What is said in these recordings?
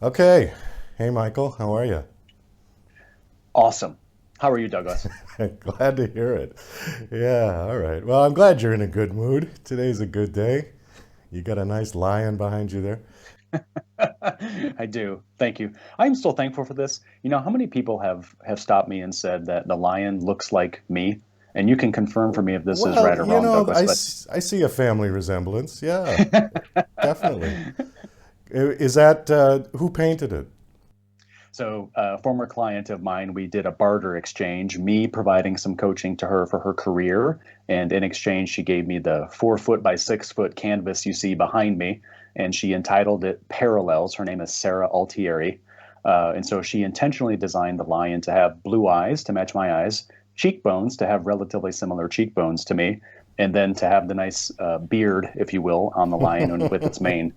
Okay. Hey, Michael, how are you? Awesome. How are you, Douglas? Glad to hear it. Yeah, all right. Well, I'm glad you're in a good mood. Today's a good day. You got a nice lion behind you there. I do. Thank you. I'm still thankful for this. You know, how many people have stopped me and said that the lion looks like me? And you can confirm for me if this is Well, right or wrong, Douglas, but I see a family resemblance. Yeah, definitely. Is that who painted it? so a former client of mine, we did a barter exchange, me providing some coaching to her for her career, and in exchange, she gave me the 4 foot by 6 foot canvas you see behind me, and she entitled it Parallels. Her name is Sarah Altieri. And so she intentionally designed the lion to have blue eyes to match my eyes, cheekbones to have relatively similar cheekbones to me, and then to have the nice beard, if you will, on the lion and with its mane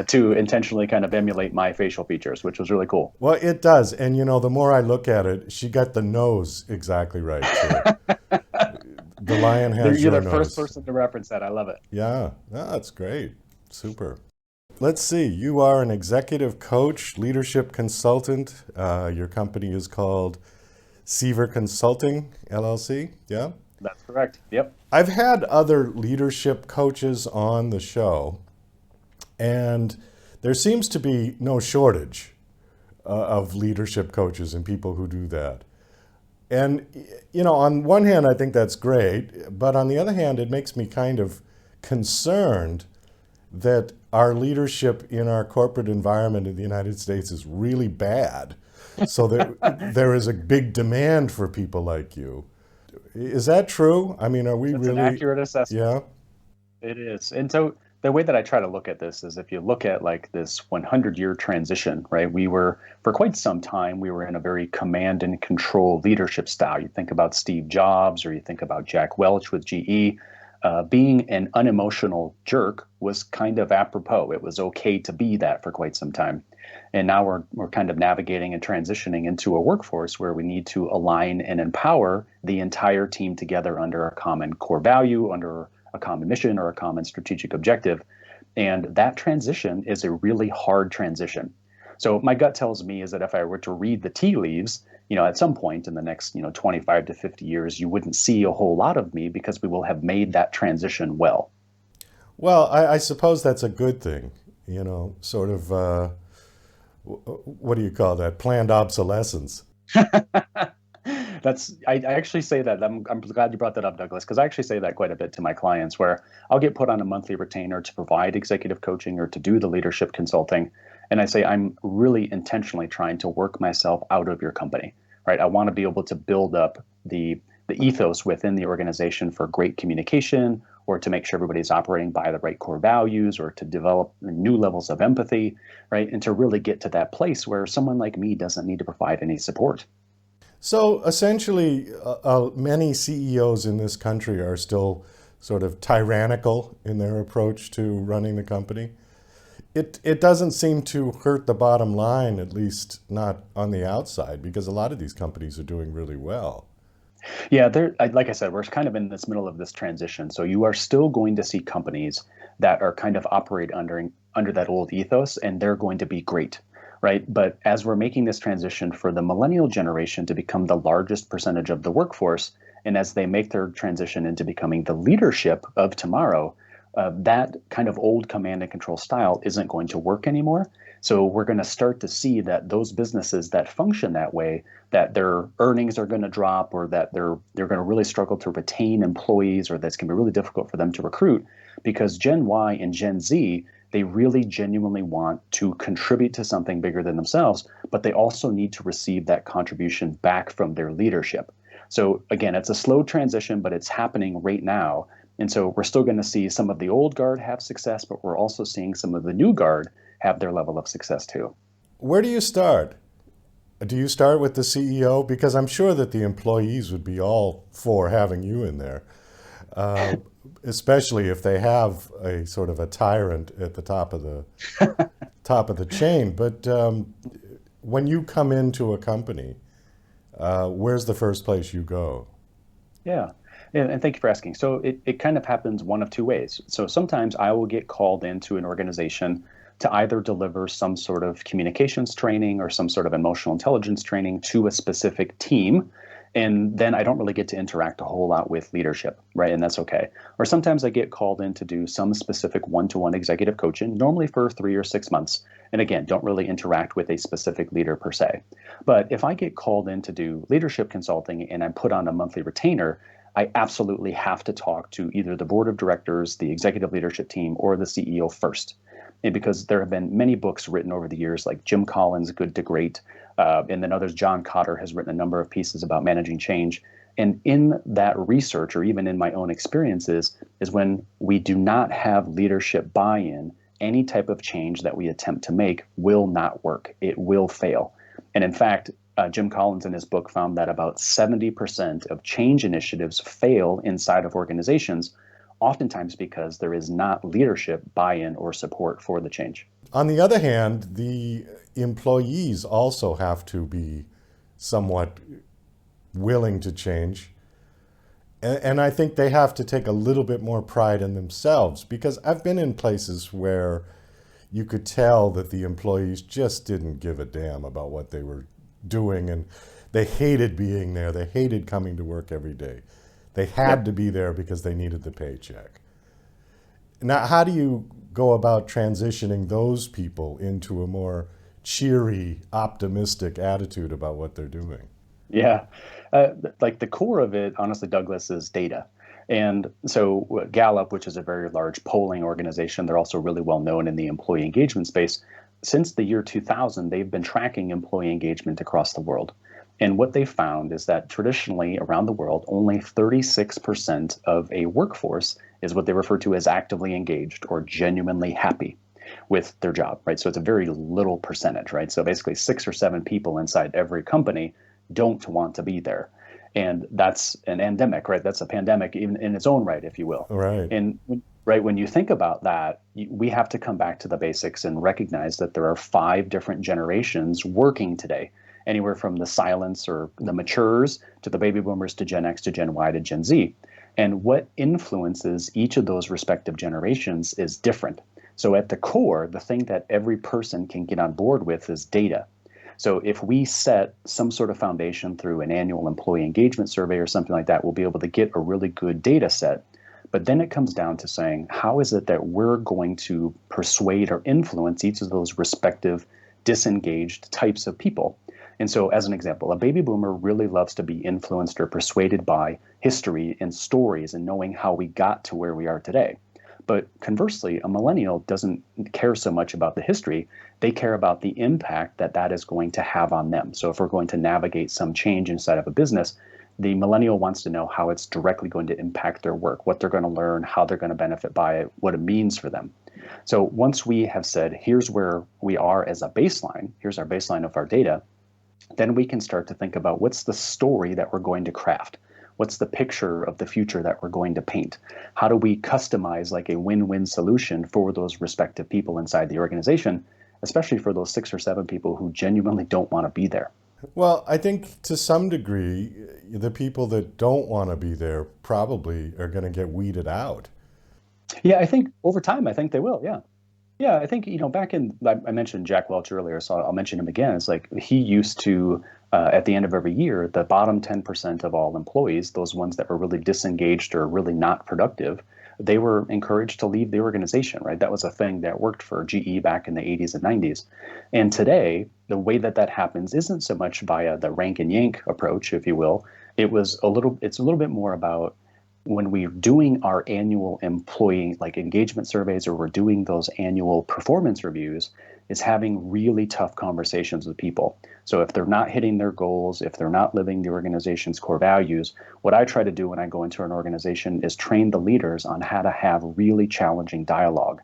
to intentionally kind of emulate my facial features, which was really cool. Well, it does. And the more I look at it, she got the nose exactly right, too. The lion has You're your the first nose. person to reference that. I love it. Yeah, that's great. Super. Let's see. You are an executive coach, leadership consultant. Your company is called Seaver Consulting LLC. Yeah. That's correct. Yep. I've had other leadership coaches on the show, and there seems to be no shortage of leadership coaches and people who do that. And, on one hand, I think that's great, but on the other hand, it makes me kind of concerned that our leadership in our corporate environment in the United States is really bad. So there is a big demand for people like you. Is that true? I mean, are we That's an really, accurate assessment. yeah? It is. And so the way that I try to look at this is if you look at like this 100-year transition, right? We were, for quite some time, we were in a very command and control leadership style. You think about Steve Jobs or you think about Jack Welch with GE. Being an unemotional jerk was kind of apropos. It was okay to be that for quite some time. And now we're kind of navigating and transitioning into a workforce where we need to align and empower the entire team together under a common core value, under a common mission or a common strategic objective. And that transition is a really hard transition. So my gut tells me is that if I were to read the tea leaves, at some point in the next, 25 to 50 years, you wouldn't see a whole lot of me because we will have made that transition well. Well, I suppose that's a good thing, sort of, what do you call that? Planned obsolescence. I actually say that. I'm glad you brought that up, Douglas, because I actually say that quite a bit to my clients where I'll get put on a monthly retainer to provide executive coaching or to do the leadership consulting. And I say, I'm really intentionally trying to work myself out of your company, right? I want to be able to build up the ethos within the organization for great communication or to make sure everybody's operating by the right core values or to develop new levels of empathy, right? And to really get to that place where someone like me doesn't need to provide any support. So essentially, many CEOs in this country are still sort of tyrannical in their approach to running the company. It doesn't seem to hurt the bottom line, at least not on the outside, because a lot of these companies are doing really well. Yeah, like I said, we're kind of in this middle of this transition. So you are still going to see companies that are kind of operate under that old ethos, and they're going to be great, right? But as we're making this transition for the millennial generation to become the largest percentage of the workforce, and as they make their transition into becoming the leadership of tomorrow, that kind of old command and control style isn't going to work anymore. So we're going to start to see that those businesses that function that way, that their earnings are going to drop, or that they're going to really struggle to retain employees, or that's going to be really difficult for them to recruit, because Gen Y and Gen Z, they really genuinely want to contribute to something bigger than themselves, but they also need to receive that contribution back from their leadership. So again, it's a slow transition, but it's happening right now. And so we're still going to see some of the old guard have success, but we're also seeing some of the new guard have their level of success too. Where do you start? Do you start with the CEO? Because I'm sure that the employees would be all for having you in there, uh, especially if they have a sort of a tyrant at the top of the chain. But when you come into a company, where's the first place you go? Yeah. And thank you for asking. So it kind of happens one of two ways. So sometimes I will get called into an organization to either deliver some sort of communications training or some sort of emotional intelligence training to a specific team. And then I don't really get to interact a whole lot with leadership, right? And that's okay. Or sometimes I get called in to do some specific one-to-one executive coaching, normally for 3 or 6 months. And again, don't really interact with a specific leader per se. But if I get called in to do leadership consulting and I'm put on a monthly retainer, I absolutely have to talk to either the board of directors, the executive leadership team, or the CEO first. And because there have been many books written over the years, like Jim Collins' Good to Great, and then others, John Cotter has written a number of pieces about managing change. And in that research, or even in my own experiences, is when we do not have leadership buy-in, any type of change that we attempt to make will not work. It will fail. And in fact, Jim Collins in his book found that about 70% of change initiatives fail inside of organizations, oftentimes because there is not leadership buy-in or support for the change. On the other hand, the employees also have to be somewhat willing to change. And I think they have to take a little bit more pride in themselves, because I've been in places where you could tell that the employees just didn't give a damn about what they were doing, and they hated being there. They hated coming to work every day. They had to be there because they needed the paycheck. Now, how do you go about transitioning those people into a more cheery, optimistic attitude about what they're doing? Yeah. Like the core of it, honestly, Douglas, is data. And so Gallup, which is a very large polling organization, they're also really well known in the employee engagement space. Since the year 2000, they've been tracking employee engagement across the world. And what they found is that traditionally around the world, only 36% of a workforce is what they refer to as actively engaged or genuinely happy with their job, right? So it's a very little percentage, right? So basically 6 or 7 people inside every company don't want to be there. And that's an endemic, right? That's a pandemic in its own right, if you will. Right. And when you think about that, we have to come back to the basics and recognize that there are 5 different generations working today, anywhere from the silents or the matures to the baby boomers to Gen X to Gen Y to Gen Z. And what influences each of those respective generations is different. So at the core, the thing that every person can get on board with is data. So if we set some sort of foundation through an annual employee engagement survey or something like that, we'll be able to get a really good data set. But then it comes down to saying, how is it that we're going to persuade or influence each of those respective disengaged types of people? And so as an example, a baby boomer really loves to be influenced or persuaded by history and stories and knowing how we got to where we are today. But conversely, a millennial doesn't care so much about the history. They care about the impact that that is going to have on them. So if we're going to navigate some change inside of a business, the millennial wants to know how it's directly going to impact their work, what they're going to learn, how they're going to benefit by it, what it means for them. So once we have said, here's where we are as a baseline, here's our baseline of our data, then we can start to think about what's the story that we're going to craft. What's the picture of the future that we're going to paint? How do we customize like a win-win solution for those respective people inside the organization, especially for those 6 or 7 people who genuinely don't want to be there? Well, I think to some degree, the people that don't want to be there probably are going to get weeded out. Yeah, I think over time, I think they will. Yeah. Yeah, I think, back I mentioned Jack Welch earlier, so I'll mention him again. It's like he used to, at the end of every year, the bottom 10% of all employees, those ones that were really disengaged or really not productive, they were encouraged to leave the organization, right? That was a thing that worked for GE back in the 80s and 90s. And today, the way that that happens isn't so much via the rank and yank approach, if you will. It's a little bit more about when we're doing our annual employee like engagement surveys or we're doing those annual performance reviews, is having really tough conversations with people. So if they're not hitting their goals, if they're not living the organization's core values, what I try to do when I go into an organization is train the leaders on how to have really challenging dialogue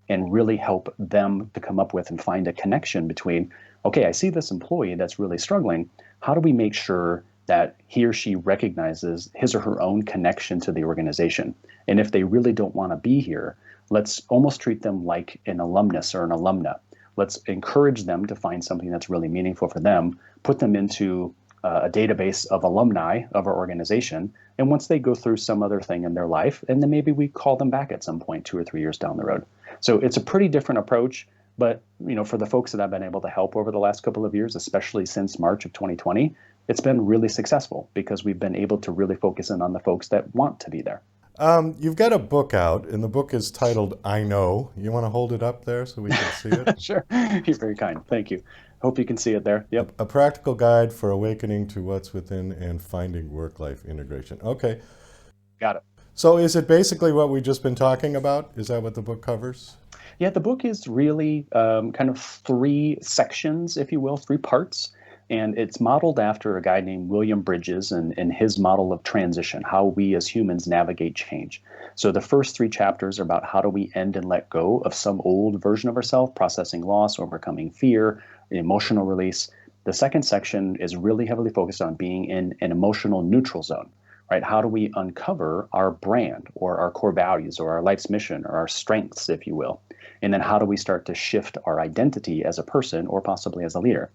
and really help them to come up with and find a connection between, okay, I see this employee that's really struggling. How do we make sure that he or she recognizes his or her own connection to the organization? And if they really don't want to be here, let's almost treat them like an alumnus or an alumna. Let's encourage them to find something that's really meaningful for them, put them into a database of alumni of our organization. And once they go through some other thing in their life, and then maybe we call them back at some point 2 or 3 years down the road. So it's a pretty different approach. But for the folks that I've been able to help over the last couple of years, especially since March of 2020, it's been really successful because we've been able to really focus in on the folks that want to be there. You've got a book out, and the book is titled I Know. You want to hold it up there so we can see it? Sure. You're very kind. Thank you. Hope you can see it there. Yep. A practical guide for awakening to what's within and finding work-life integration. Okay. Got it. So is it basically what we've just been talking about? Is that what the book covers? Yeah, the book is really kind of 3 sections, if you will, 3 parts. And it's modeled after a guy named William Bridges and his model of transition, how we as humans navigate change. So the first 3 chapters are about how do we end and let go of some old version of ourselves, processing loss, overcoming fear, emotional release. The second section is really heavily focused on being in an emotional neutral zone, right? How do we uncover our brand or our core values or our life's mission or our strengths, if you will? And then how do we start to shift our identity as a person or possibly as a leader?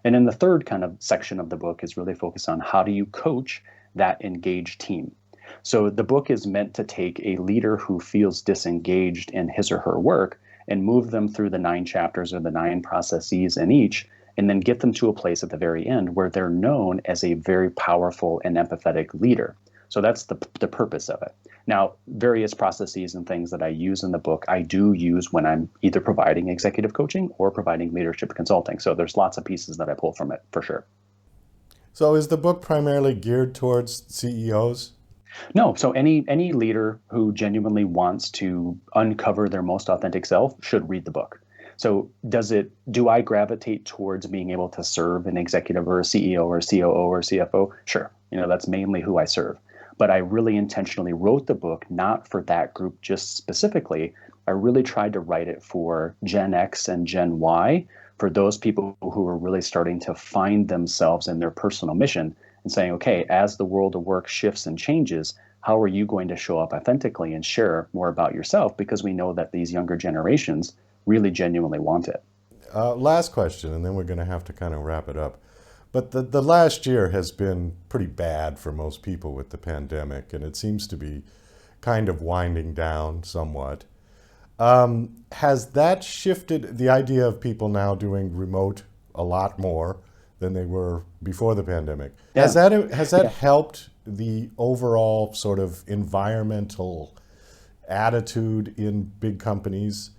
And then the third kind of section of the book is really focused on how do you coach that engaged team? So the book is meant to take a leader who feels disengaged in his or her work and move them through the 9 chapters or the 9 processes in each, and then get them to a place at the very end where they're known as a very powerful and empathetic leader. So that's the purpose of it. Now, various processes and things that I use in the book, I do use when I'm either providing executive coaching or providing leadership consulting. So there's lots of pieces that I pull from it, for sure. So is the book primarily geared towards CEOs? No, so any leader who genuinely wants to uncover their most authentic self should read the book. So do I gravitate towards being able to serve an executive or a CEO or a COO or CFO? Sure. That's mainly who I serve. But I really intentionally wrote the book not for that group just specifically. I really tried to write it for Gen X and Gen Y, for those people who are really starting to find themselves in their personal mission and saying, okay, as the world of work shifts and changes, how are you going to show up authentically and share more about yourself? Because we know that these younger generations really genuinely want it. Last question, and then we're going to have to kind of wrap it up. But the last year has been pretty bad for most people with the pandemic, and it seems to be kind of winding down somewhat. Has that shifted the idea of people now doing remote a lot more than they were before the pandemic? Yeah. Has that helped the overall sort of environmental attitude in big companies,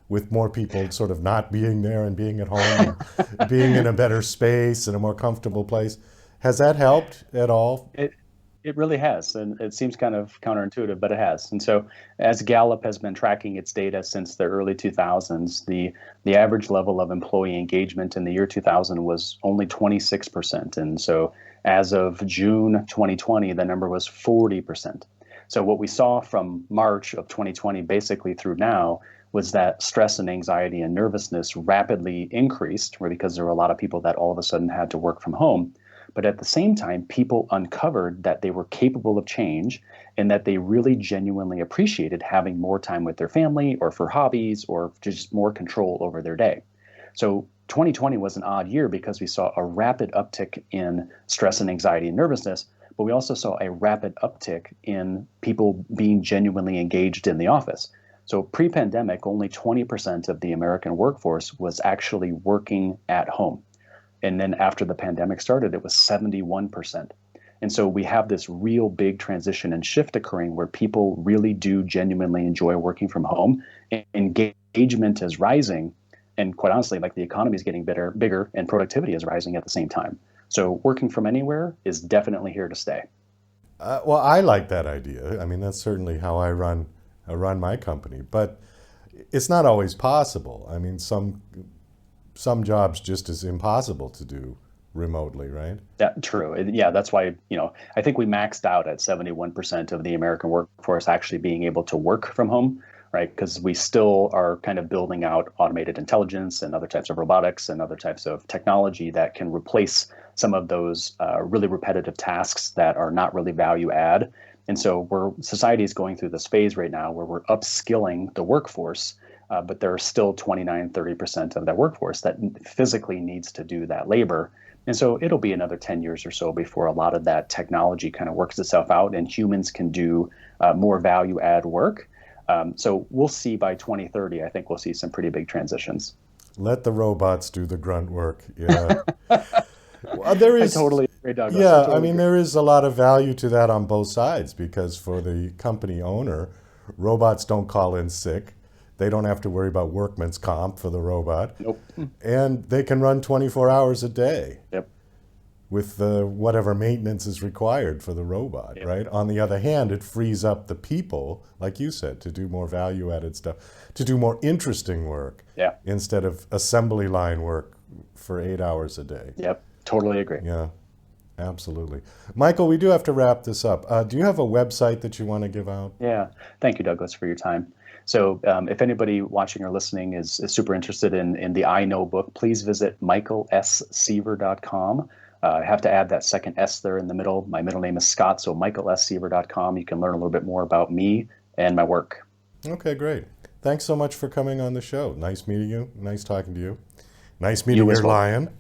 with more people sort of not being there and being at home and being in a better space and a more comfortable place? Has that helped at all? It really has, and it seems kind of counterintuitive, but it has. And so as Gallup has been tracking its data since the early 2000s, the average level of employee engagement in the year 2000 was only 26%. And so as of June 2020, the number was 40%. So what we saw from March of 2020 basically through now was that stress and anxiety and nervousness rapidly increased, because there were a lot of people that all of a sudden had to work from home. But at the same time, people uncovered that they were capable of change and that they really genuinely appreciated having more time with their family or for hobbies or just more control over their day. So 2020 was an odd year because we saw a rapid uptick in stress and anxiety and nervousness, but we also saw a rapid uptick in people being genuinely engaged in the office. So pre-pandemic, only 20% of the American workforce was actually working at home. And then after the pandemic started, it was 71%. And so we have this real big transition and shift occurring where people really do genuinely enjoy working from home. Engagement is rising. And quite honestly, like the economy is getting bigger and productivity is rising at the same time. So working from anywhere is definitely here to stay. Well, I like that idea. I mean, that's certainly how I run my company. But it's not always possible. I mean, some jobs just is impossible to do remotely, right? True. Yeah, that's why, I think we maxed out at 71% of the American workforce actually being able to work from home, right? Because we still are kind of building out automated intelligence and other types of robotics and other types of technology that can replace some of those really repetitive tasks that are not really value add. And so society is going through this phase right now where we're upskilling the workforce, but there are still 29, 30% of that workforce that physically needs to do that labor. And so it'll be another 10 years or so before a lot of that technology kind of works itself out and humans can do more value add work. So we'll see by 2030, I think we'll see some pretty big transitions. Let the robots do the grunt work. Yeah. Well, there I is, totally agree, Douglas. yeah, I Totally mean, agree. there is a lot of value to that on both sides because for the company owner, robots don't call in sick. They don't have to worry about workman's comp for the robot. Nope. And they can run 24 hours a day Yep. with whatever maintenance is required for the robot, Yep. right? On the other hand, it frees up the people, like you said, to do more value-added stuff, to do more interesting work Yeah. instead of assembly line work for 8 hours a day. Yep. Totally agree. Yeah, absolutely. Michael, we do have to wrap this up. Do you have a website that you want to give out? Yeah. Thank you, Douglas, for your time. So if anybody watching or listening is super interested in the I Know book, please visit michaelsseaver.com. I have to add that second S there in the middle. My middle name is Scott, so michaelsseaver.com. You can learn a little bit more about me and my work. Okay, great. Thanks so much for coming on the show. Nice meeting you. Nice talking to you. Nice meeting You as your well. lion.